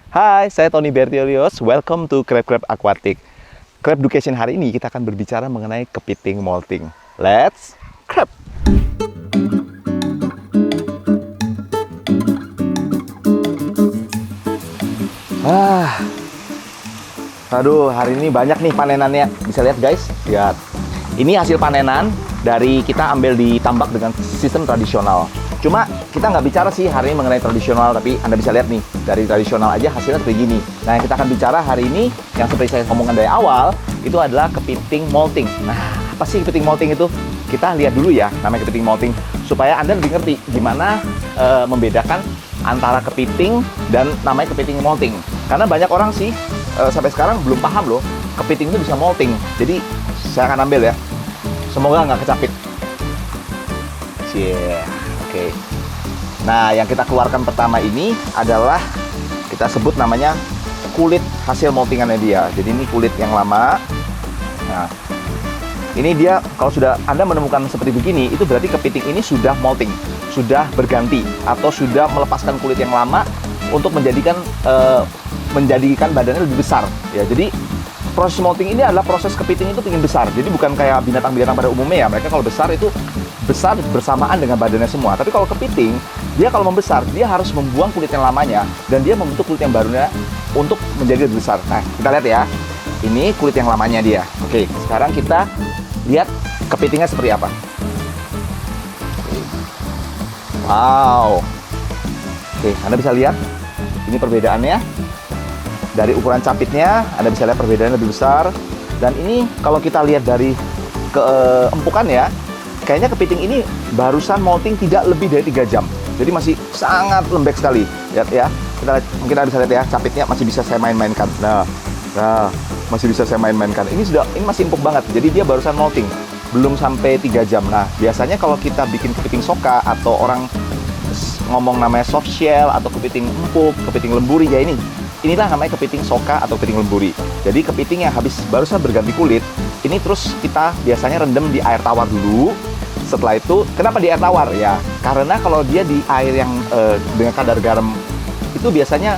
Hai, saya Tony Bertiolios. Welcome to Crab Crab Aquatic. Crab Education hari ini kita akan berbicara mengenai kepiting molting. Let's crab! Aduh, hari ini banyak nih panenannya. Bisa lihat guys, lihat. Ini hasil panenan dari kita ambil di tambak dengan sistem tradisional. Cuma kita nggak bicara sih hari ini mengenai tradisional, tapi Anda bisa lihat nih, dari tradisional aja hasilnya seperti gini. Nah, yang kita akan bicara hari ini, yang seperti saya ngomongkan dari awal, itu adalah kepiting molting. Nah, apa sih kepiting molting itu? Kita lihat dulu ya, namanya kepiting molting, supaya Anda lebih ngerti gimana membedakan antara kepiting dan namanya kepiting molting. Karena banyak orang sih, sampai sekarang belum paham loh, kepiting itu bisa molting. Jadi, saya akan ambil ya. Semoga nggak kecapit. Oke. Nah, yang kita keluarkan pertama ini adalah kita sebut namanya kulit hasil moltingannya dia. Jadi ini kulit yang lama. Nah, ini dia kalau sudah Anda menemukan seperti begini, itu berarti kepiting ini sudah molting, sudah berganti atau sudah melepaskan kulit yang lama untuk menjadikan badannya lebih besar. Ya, jadi proses molting ini adalah proses kepiting itu ingin besar. Jadi bukan kayak binatang-binatang pada umumnya ya. Mereka kalau besar itu besar bersamaan dengan badannya semua. Tapi kalau kepiting, dia kalau membesar, dia harus membuang kulit yang lamanya dan dia membentuk kulit yang barunya untuk menjadi lebih besar. Nah, kita lihat ya. Ini kulit yang lamanya dia. Oke, sekarang kita lihat kepitingnya seperti apa. Wow. Oke, Anda bisa lihat ini perbedaannya. Dari ukuran capitnya, Anda bisa lihat perbedaannya lebih besar. Dan ini kalau kita lihat dari keempukannya, kayaknya kepiting ini barusan molting tidak lebih dari 3 jam. Jadi masih sangat lembek sekali. Lihat ya. Kita lihat, mungkin Anda bisa lihat ya, capitnya masih bisa saya main-mainkan. Nah, masih bisa saya main-mainkan. Ini masih empuk banget. Jadi dia barusan molting. Belum sampai 3 jam. Nah, biasanya kalau kita bikin kepiting soka atau orang ngomong namanya soft shell atau kepiting empuk, kepiting lemburi ya inilah namanya kepiting soka atau kepiting lemburi. Jadi kepiting yang barusan berganti kulit, ini terus kita biasanya rendam di air tawar dulu. Setelah itu, kenapa di air tawar? Ya, karena kalau dia di air yang dengan kadar garam, itu biasanya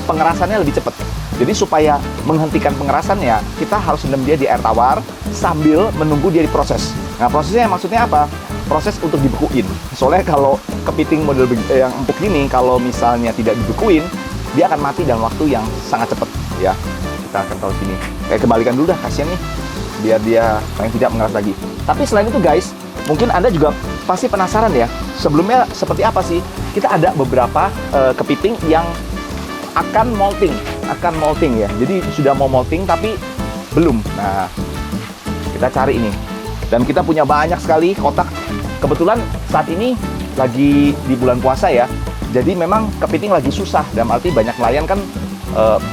pengerasannya lebih cepat. Jadi supaya menghentikan pengerasannya, kita harus rendam dia di air tawar sambil menunggu dia diproses. Nah, prosesnya maksudnya apa? Proses untuk dibekuin. Soalnya kalau kepiting model yang empuk ini, kalau misalnya tidak dibekuin, dia akan mati dalam waktu yang sangat cepat ya. Kita akan tahu sini. Kembalikan dulu dah, kasihan nih. Biar dia paling tidak mengeras lagi. Tapi selain itu guys, mungkin Anda juga pasti penasaran ya. Sebelumnya seperti apa sih? Kita ada beberapa kepiting yang akan molting ya. Jadi sudah mau molting tapi belum. Nah, kita cari ini. Dan kita punya banyak sekali kotak. Kebetulan saat ini lagi di bulan puasa ya. Jadi memang kepiting lagi susah, dalam arti banyak nelayan kan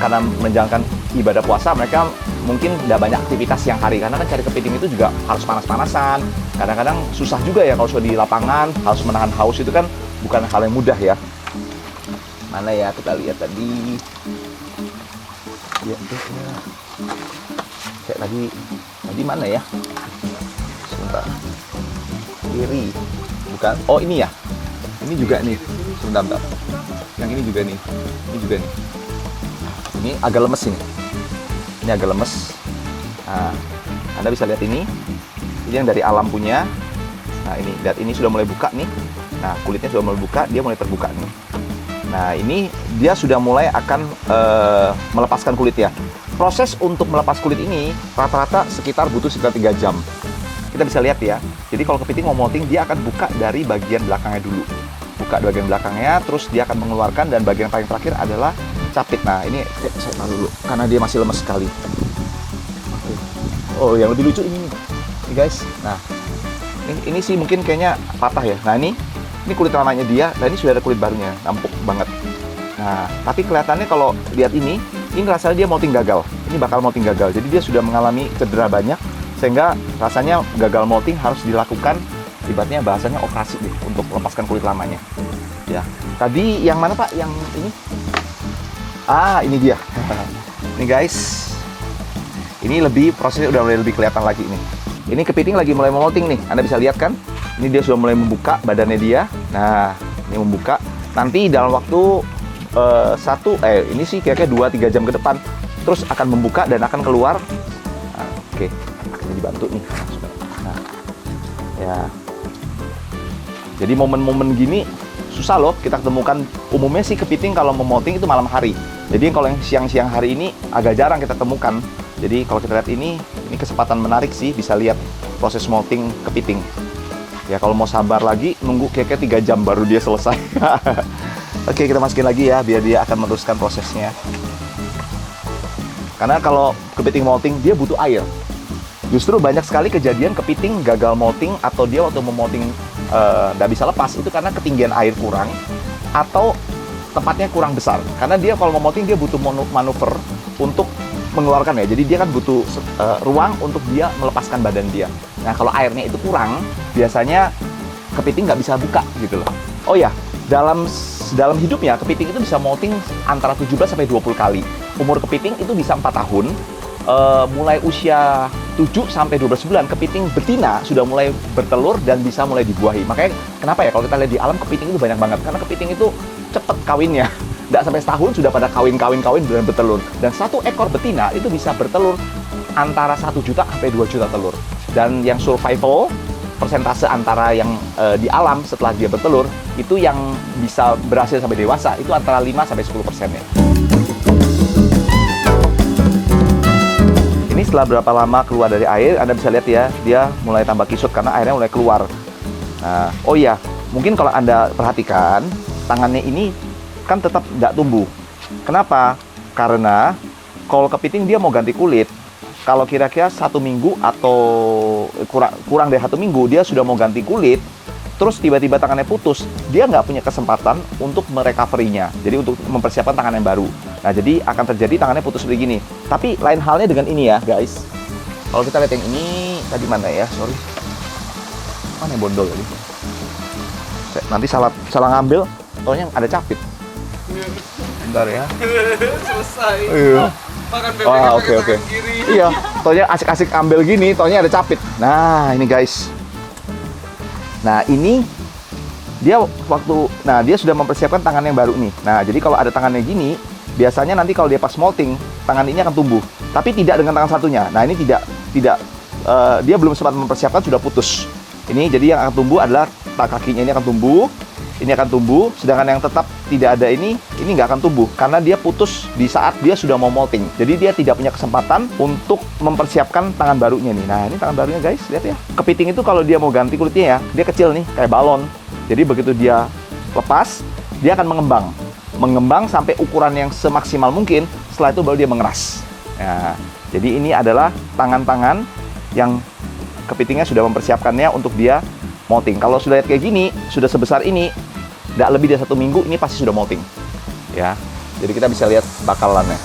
karena menjalankan ibadah puasa, mereka mungkin tidak banyak aktivitas siang hari, karena kan cari kepiting itu juga harus panas-panasan, kadang-kadang susah juga ya kalau sudah di lapangan, harus menahan haus, itu kan bukan hal yang mudah ya. Mana ya, kita lihat tadi ya, kayak tadi mana ya, sebentar, kiri, bukan, oh ini ya, ini juga nih. Sebentar. Yang ini juga nih. Ini agak lemes ini. Ini agak lemes. Nah, Anda bisa lihat ini. Ini yang dari alam punya. Nah, ini lihat, ini sudah mulai buka nih. Nah, kulitnya sudah mulai buka, dia mulai terbuka nih. Nah, ini dia sudah mulai akan melepaskan kulit ya. Proses untuk melepas kulit ini rata-rata butuh sekitar 3 jam. Kita bisa lihat ya. Jadi kalau kepiting mau molting, dia akan buka dari bagian belakangnya dulu. Buka bagian belakangnya, terus dia akan mengeluarkan, dan bagian paling terakhir adalah capit. Nah, ini saya taruh dulu karena dia masih lemes sekali. Oke. Oh, yang lebih lucu ini guys. Nah, ini sih mungkin kayaknya patah ya. Nah, ini kulit lamanya dia, dan ini sudah ada kulit barunya, empuk banget. Nah, tapi kelihatannya kalau lihat ini rasanya dia molting gagal. Ini bakal molting gagal. Jadi dia sudah mengalami cedera banyak, sehingga rasanya gagal molting harus dilakukan. Ibaratnya bahasanya operasi deh untuk melepaskan kulit lamanya. Ya. Tadi yang mana Pak? Yang ini? Ini dia. Ini guys. Ini prosesnya udah mulai lebih kelihatan lagi ini. Ini kepiting lagi mulai molting nih. Anda bisa lihat kan? Ini dia sudah mulai membuka badannya dia. Nah, ini membuka. Nanti dalam waktu ini sih kira-kira 2-3 jam ke depan, terus akan membuka dan akan keluar. Nah, oke, akhirnya dibantu nih. Nah, ya. Jadi momen-momen gini susah loh kita temukan. Umumnya sih kepiting kalau mau molting itu malam hari. Jadi kalau yang siang-siang hari ini agak jarang kita temukan. Jadi kalau kita lihat ini kesempatan menarik sih, bisa lihat proses molting kepiting. Ya kalau mau sabar lagi, nunggu kira-kira 3 jam baru dia selesai. Oke, kita masukin lagi ya, biar dia akan meneruskan prosesnya. Karena kalau kepiting molting, dia butuh air. Justru banyak sekali kejadian kepiting gagal molting atau dia waktu memolting nggak bisa lepas, itu karena ketinggian air kurang atau tempatnya kurang besar. Karena dia kalau memolting dia butuh manuver untuk mengeluarkan ya. Jadi dia kan butuh ruang untuk dia melepaskan badan dia. Nah kalau airnya itu kurang, biasanya kepiting nggak bisa buka gitu loh. Oh ya, dalam hidupnya kepiting itu bisa molting antara 17 sampai 20 kali. Umur kepiting itu bisa 4 tahun. Mulai usia 7 sampai 12 bulan kepiting betina sudah mulai bertelur dan bisa mulai dibuahi. Makanya kenapa ya kalau kita lihat di alam kepiting itu banyak banget, karena kepiting itu cepet kawinnya. Nggak sampai setahun sudah pada kawin dan bertelur. Dan satu ekor betina itu bisa bertelur antara 1 juta sampai 2 juta telur. Dan yang survival, persentase antara yang di alam setelah dia bertelur itu yang bisa berhasil sampai dewasa itu antara 5 sampai 10% ya. Ini setelah berapa lama keluar dari air, Anda bisa lihat ya, dia mulai tambah kisut karena airnya mulai keluar. Nah, oh iya, mungkin kalau Anda perhatikan, tangannya ini kan tetap nggak tumbuh. Kenapa? Karena kalau kepiting dia mau ganti kulit, kalau kira-kira 1 minggu atau kurang dari 1 minggu, dia sudah mau ganti kulit, terus tiba-tiba tangannya putus, dia nggak punya kesempatan untuk merecovery-nya. Jadi untuk mempersiapkan tangan yang baru. Nah, jadi akan terjadi tangannya putus seperti gini. Tapi lain halnya dengan ini ya, guys. Kalau kita lihat yang ini, tadi mana ya? Sorry. Mana yang bondol tadi? Nanti salah ngambil, taunya ada capit. Bentar ya. Selesai. Iya. Makan bebeknya pakai tangan kiri. Iya, taunya asik-asik ambil gini, taunya ada capit. Nah, ini guys. Nah, ini dia dia sudah mempersiapkan tangan yang baru nih. Nah, jadi kalau ada tangannya gini, biasanya nanti kalau dia pas molting, tangan ini akan tumbuh. Tapi tidak dengan tangan satunya. Nah, ini tidak dia belum sempat mempersiapkan sudah putus. Ini jadi yang akan tumbuh adalah kakinya ini akan tumbuh. Ini akan tumbuh, sedangkan yang tetap tidak ada ini nggak akan tumbuh karena dia putus di saat dia sudah mau molting. Jadi dia tidak punya kesempatan untuk mempersiapkan tangan barunya nih. Nah, ini tangan barunya guys, lihat ya. Kepiting itu kalau dia mau ganti kulitnya ya, dia kecil nih, kayak balon. Jadi begitu dia lepas, dia akan mengembang sampai ukuran yang semaksimal mungkin. Setelah itu baru dia mengeras. Nah, jadi ini adalah tangan-tangan yang kepitingnya sudah mempersiapkannya untuk dia molting. Kalau sudah lihat kayak gini, sudah sebesar ini, tidak lebih dari 1 minggu, ini pasti sudah molting. Ya, jadi kita bisa lihat bakalannya.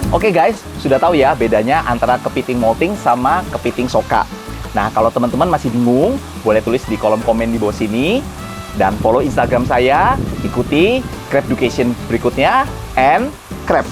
Oke guys, sudah tahu ya bedanya antara kepiting molting sama kepiting soka. Nah, kalau teman-teman masih bingung, boleh tulis di kolom komen di bawah sini. Dan follow Instagram saya, ikuti Crab Education berikutnya, and Crab.